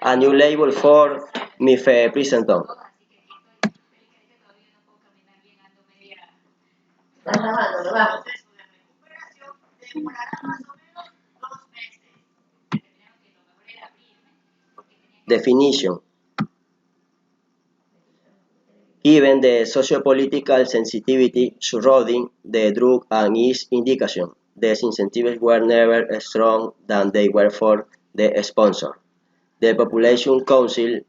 A new label for mifepristone. Definition. Given the sociopolitical sensitivity surrounding the drug and its indication, the incentives were never stronger than they were for the sponsor. The Population Council,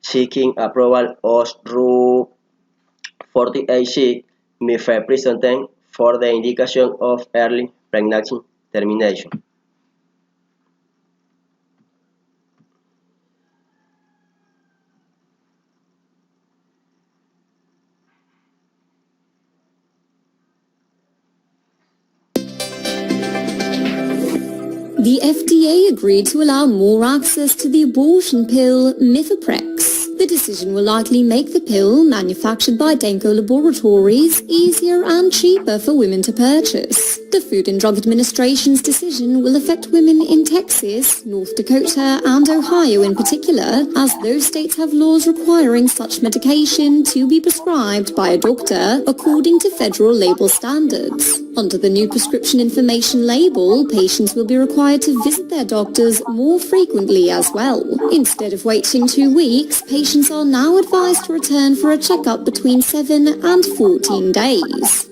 seeking approval of Rule 48C, mifepristone for the indication of early pregnancy termination. The FDA agreed to allow more access to the abortion pill mifepristone. The decision will likely make the pill, manufactured by Denko Laboratories, easier and cheaper for women to purchase. The Food and Drug Administration's decision will affect women in Texas, North Dakota, and Ohio in particular, as those states have laws requiring such medication to be prescribed by a doctor according to federal label standards. Under the new prescription information label, patients will be required to visit their doctors more frequently as well. Instead of waiting 2 weeks, patients are now advised to return for a checkup between 7 and 14 days.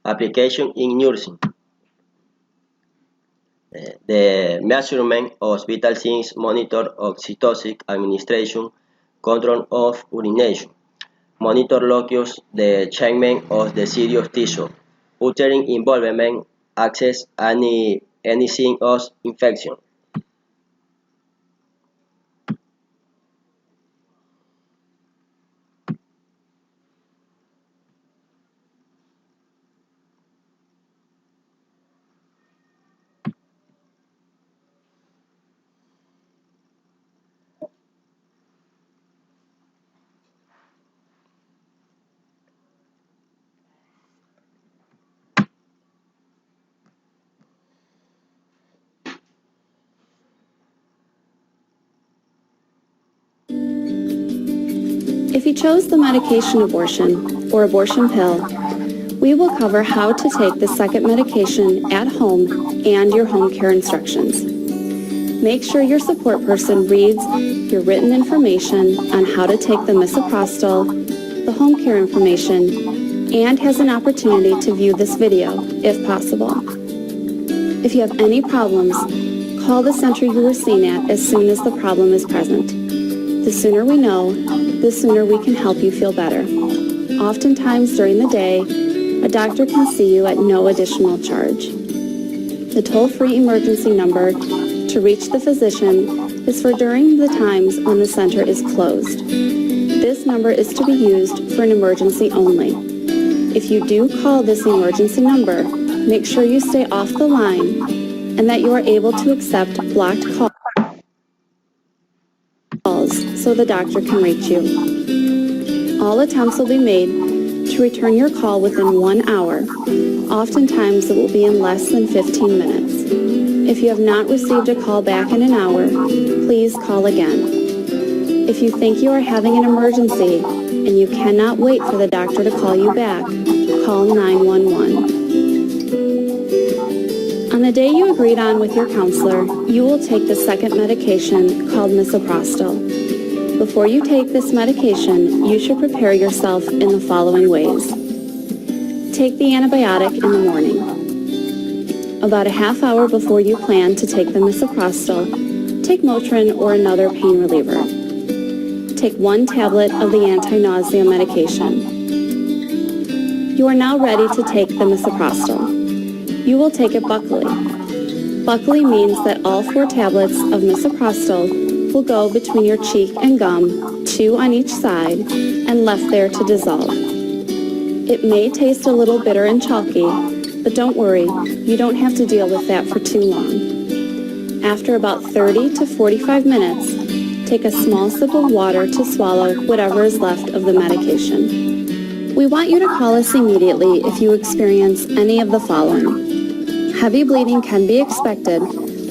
Application in nursing. The measurement of vital signs monitor oxytocin administration, control of urination, monitor locus the change of the serious tissue, uterine involvement, access any sign of infection. If you chose the medication abortion or abortion pill, we will cover how to take the second medication at home and your home care instructions. Make sure your support person reads your written information on how to take the misoprostol, the home care information, and has an opportunity to view this video if possible. If you have any problems, call the center you were seen at as soon as the problem is present. The sooner we know, the sooner we can help you feel better. Oftentimes during the day, a doctor can see you at no additional charge. The toll-free emergency number to reach the physician is for during the times when the center is closed. This number is to be used for an emergency only. If you do call this emergency number, make sure you stay off the line and that you are able to accept blocked calls so the doctor can reach you. All attempts will be made to return your call within 1 hour. Oftentimes it will be in less than 15 minutes. If you have not received a call back in an hour, please call again. If you think you are having an emergency and you cannot wait for the doctor to call you back, call 911. On the day you agreed on with your counselor, you will take the second medication called misoprostol. Before you take this medication, you should prepare yourself in the following ways. Take the antibiotic in the morning. About a half hour before you plan to take the misoprostol, take Motrin or another pain reliever. Take 1 tablet of the anti-nausea medication. You are now ready to take the misoprostol. You will take it buccally. Buccally means that all 4 tablets of misoprostol will go between your cheek and gum, 2 on each side, and left there to dissolve. It may taste a little bitter and chalky, but don't worry, you don't have to deal with that for too long. After about 30 to 45 minutes, take a small sip of water to swallow whatever is left of the medication. We want you to call us immediately if you experience any of the following. Heavy bleeding can be expected,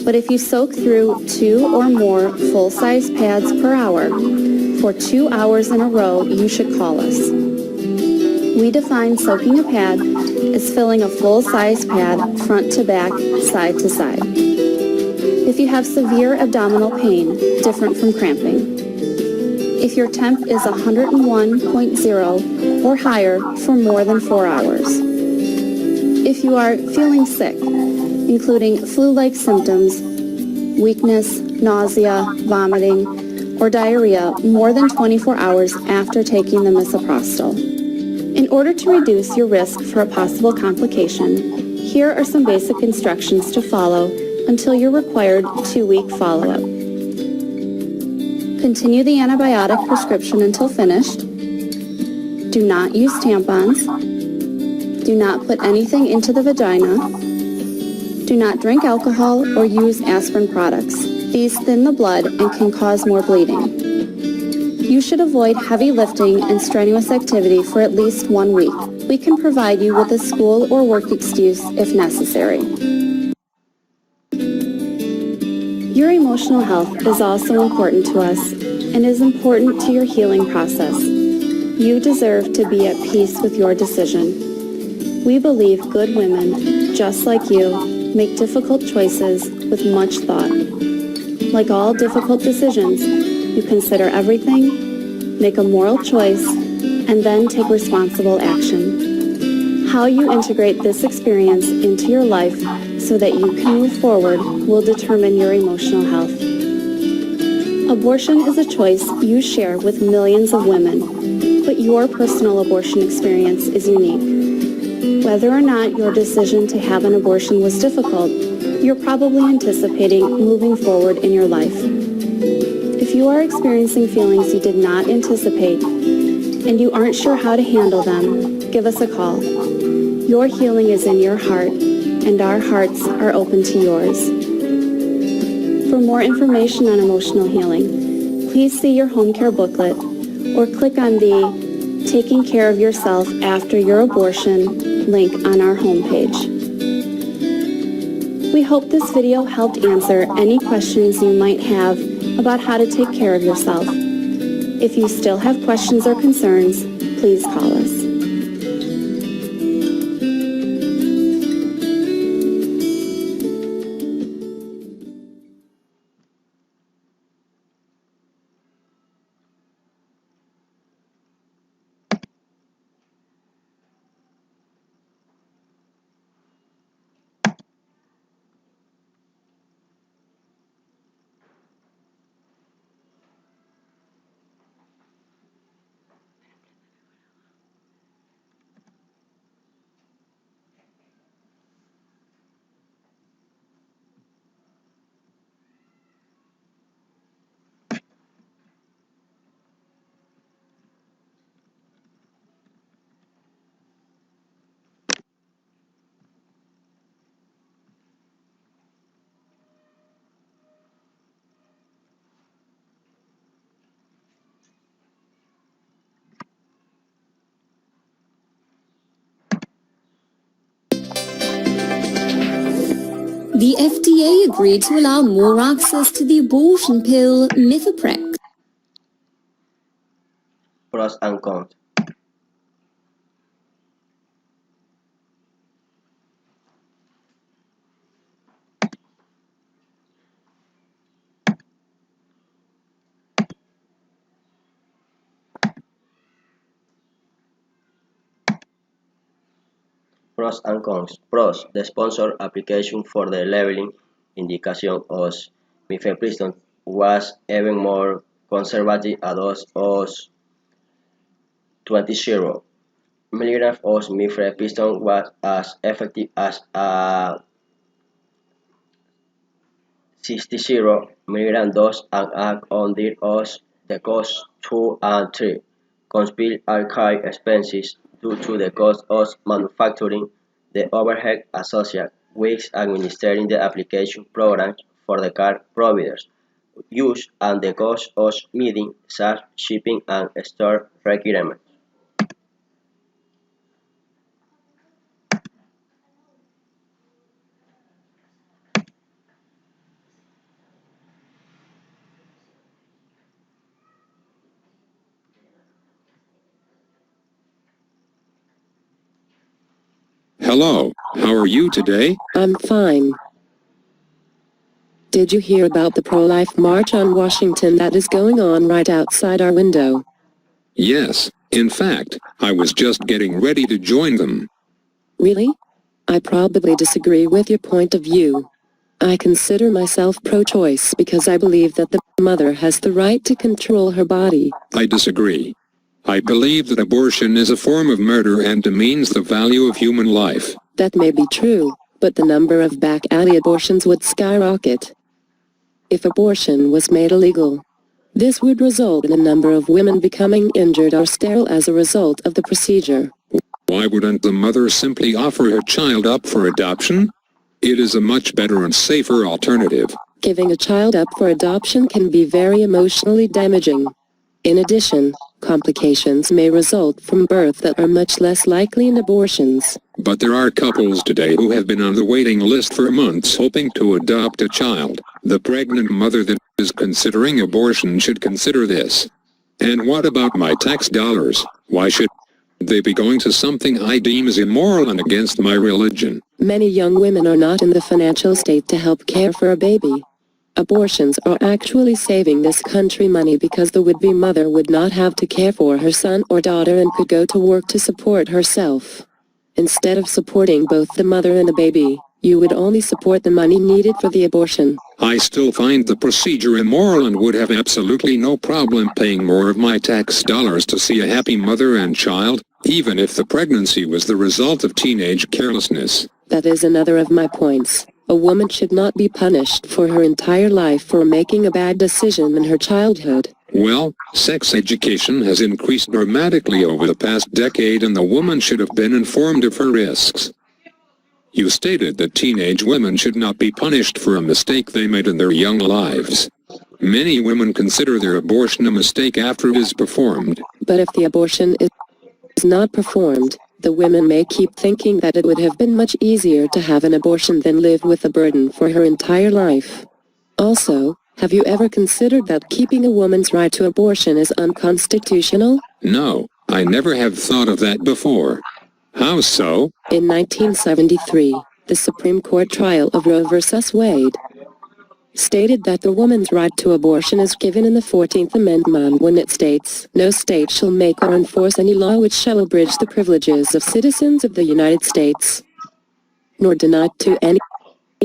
but if you soak through 2 or more full-size pads per hour for 2 hours in a row, you should call us. We define soaking a pad as filling a full-size pad front to back, side to side. If you have severe abdominal pain, different from cramping. If your temp is 101.0 or higher for more than 4 hours. If you are feeling sick, including flu-like symptoms, weakness, nausea, vomiting, or diarrhea more than 24 hours after taking the mifepristone. In order to reduce your risk for a possible complication, here are some basic instructions to follow until your required 2-week follow-up. Continue the antibiotic prescription until finished. Do not use tampons. Do not put anything into the vagina. Do not drink alcohol or use aspirin products. These thin the blood and can cause more bleeding. You should avoid heavy lifting and strenuous activity for at least 1 week. We can provide you with a school or work excuse if necessary. Your emotional health is also important to us and is important to your healing process. You deserve to be at peace with your decision. We believe good women, just like you, make difficult choices with much thought. Like all difficult decisions, you consider everything, make a moral choice, and then take responsible action. How you integrate this experience into your life so that you can move forward will determine your emotional health. Abortion is a choice you share with millions of women, but your personal abortion experience is unique. Whether or not your decision to have an abortion was difficult, you're probably anticipating moving forward in your life. If you are experiencing feelings you did not anticipate and you aren't sure how to handle them, give us a call. Your healing is in your heart, and our hearts are open to yours. For more information on emotional healing, please see your home care booklet or click on the Taking Care of Yourself After Your Abortion link on our homepage. We hope this video helped answer any questions you might have about how to take care of yourself. If you still have questions or concerns, please call us. The FDA agreed to allow more access to the abortion pill mifepristone. Pros and cons. Pros and cons. Pros. The sponsor application for the labeling indication of mifepristone was even more conservative at dose of 20 milligrams of mifepristone was as effective as a 60 milligram dose and act on the cost 2 and 3. Conspill archive expenses due to the cost of manufacturing, the overhead associated with administering the application program for the car providers use and the cost of meeting such shipping and store requirements. Hello, how are you today? I'm fine. Did you hear about the pro-life march on Washington that is going on right outside our window? Yes, in fact, I was just getting ready to join them. Really? I probably disagree with your point of view. I consider myself pro-choice because I believe that the mother has the right to control her body. I disagree. I believe that abortion is a form of murder and demeans the value of human life. That may be true, but the number of back-alley abortions would skyrocket if abortion was made illegal. This would result in a number of women becoming injured or sterile as a result of the procedure. Why wouldn't the mother simply offer her child up for adoption? It is a much better and safer alternative. Giving a child up for adoption can be very emotionally damaging. In addition, complications may result from birth that are much less likely in abortions. But there are couples today who have been on the waiting list for months hoping to adopt a child. The pregnant mother that is considering abortion should consider this. And what about my tax dollars? Why should they be going to something I deem as immoral and against my religion? Many young women are not in the financial state to help care for a baby. Abortions are actually saving this country money because the would-be mother would not have to care for her son or daughter and could go to work to support herself. Instead of supporting both the mother and the baby, you would only support the money needed for the abortion. I still find the procedure immoral and would have absolutely no problem paying more of my tax dollars to see a happy mother and child, even if the pregnancy was the result of teenage carelessness. That is another of my points. A woman should not be punished for her entire life for making a bad decision in her childhood. Well, sex education has increased dramatically over the past decade and the woman should have been informed of her risks. You stated that teenage women should not be punished for a mistake they made in their young lives. Many women consider their abortion a mistake after it is performed. But if the abortion is not performed, the women may keep thinking that it would have been much easier to have an abortion than live with a burden for her entire life. Also, have you ever considered that keeping a woman's right to abortion is unconstitutional? No, I never have thought of that before. How so? In 1973, the Supreme Court trial of Roe v. Wade stated that the woman's right to abortion is given in the 14th Amendment when it states, "No state shall make or enforce any law which shall abridge the privileges of citizens of the United States, nor deny to any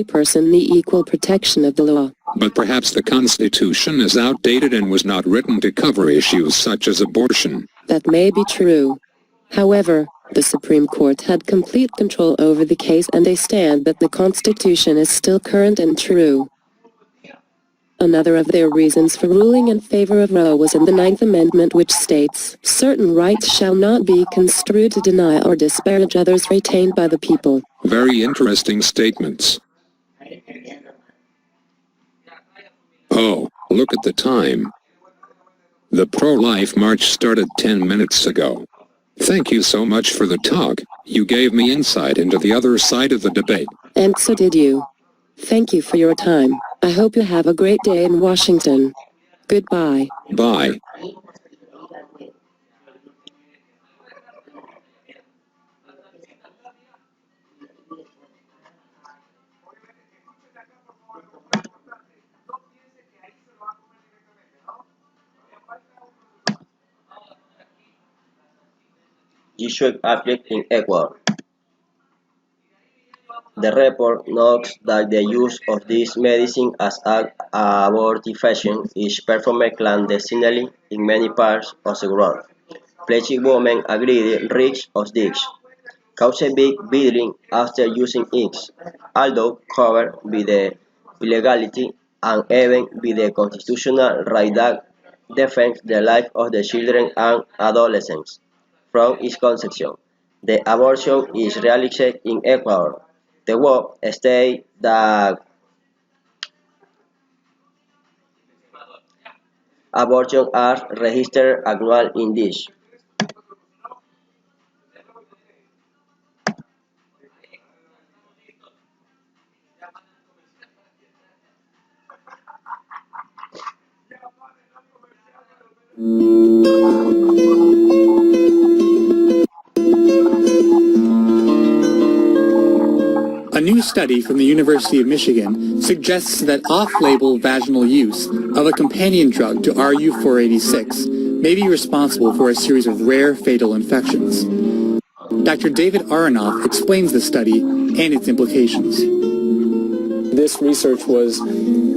person the equal protection of the law." But perhaps the Constitution is outdated and was not written to cover issues such as abortion. That may be true. However, the Supreme Court had complete control over the case and they stand that the Constitution is still current and true. Another of their reasons for ruling in favor of Roe was in the Ninth Amendment, which states, "Certain rights shall not be construed to deny or disparage others retained by the people." Very interesting statements. Oh, look at the time. The pro-life march started 10 minutes ago. Thank you so much for the talk. You gave me insight into the other side of the debate. And so did you. Thank you for your time. I hope you have a great day in Washington. Goodbye. Bye. Issue applied in Ecuador. The report notes that the use of this medicine as an abortifacient is performed clandestinely in many parts of the world, placing women at greater risk of this, causing big bleeding after using it, although covered by the illegality and even by the constitutional right that defends the life of the children and adolescents from its conception. The abortion is realized in Ecuador. The web states that abortions are registered annually in this. A new study from the University of Michigan suggests that off-label vaginal use of a companion drug to RU486 may be responsible for a series of rare fatal infections. Dr. David Aronoff explains the study and its implications. This research was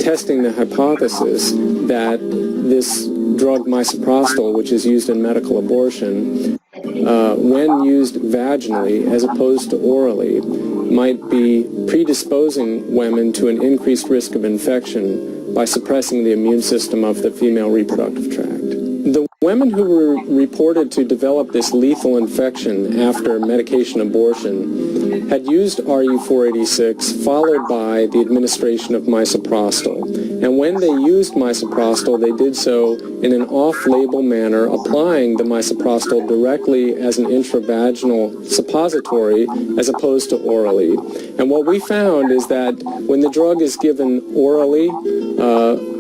testing the hypothesis that this drug misoprostol, which is used in medical abortion, when used vaginally as opposed to orally, might be predisposing women to an increased risk of infection by suppressing the immune system of the female reproductive tract. The women who were reported to develop this lethal infection after medication abortion had used RU486 followed by the administration of misoprostol. And when they used misoprostol, they did so in an off-label manner, applying the misoprostol directly as an intravaginal suppository as opposed to orally. And what we found is that when the drug is given orally,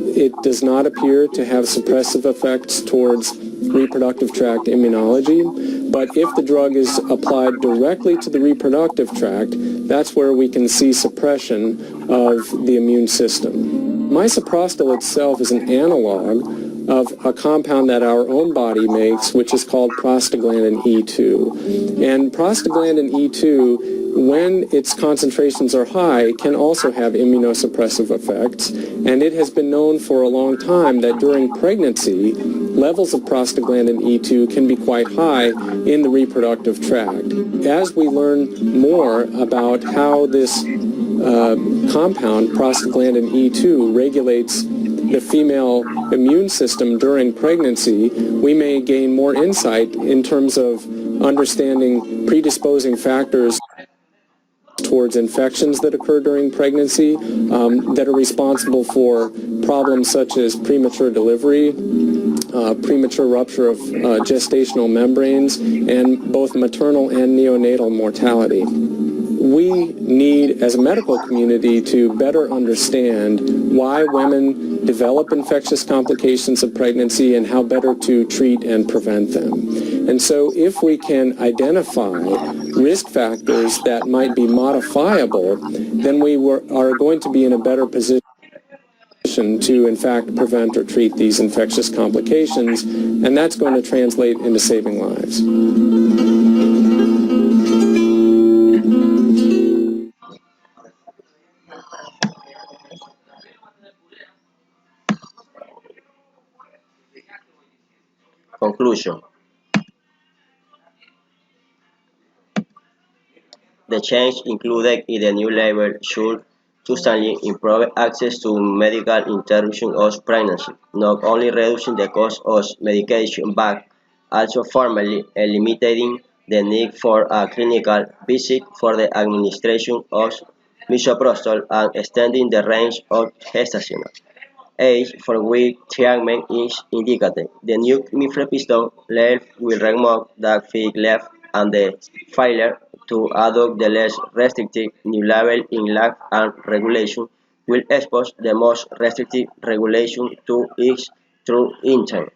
it does not appear to have suppressive effects towards reproductive tract immunology, but if the drug is applied directly to the reproductive tract, that's where we can see suppression of the immune system. Misoprostol itself is an analog of a compound that our own body makes, which is called prostaglandin E2. And prostaglandin E2, when its concentrations are high, can also have immunosuppressive effects. And it has been known for a long time that during pregnancy, levels of prostaglandin E2 can be quite high in the reproductive tract. As we learn more about how this compound, prostaglandin E2, regulates the female immune system during pregnancy, we may gain more insight in terms of understanding predisposing factors towards infections that occur during pregnancy that are responsible for problems such as premature delivery, premature rupture of gestational membranes, and both maternal and neonatal mortality. We need, as a medical community, to better understand why women develop infectious complications of pregnancy and how better to treat and prevent them. And so if we can identify risk factors that might be modifiable, then we are going to be in a better position to, in fact, prevent or treat these infectious complications, and that's going to translate into saving lives. Conclusion. The change included in the new label should substantially improve access to medical interruption of pregnancy, not only reducing the cost of medication but also formally eliminating the need for a clinical visit for the administration of misoprostol and extending the range of gestational age for which treatment is indicated. The new mifepristone label will remove the fig left and the failure to adopt the less restrictive new label in life and regulation will expose the most restrictive regulation to its true intent.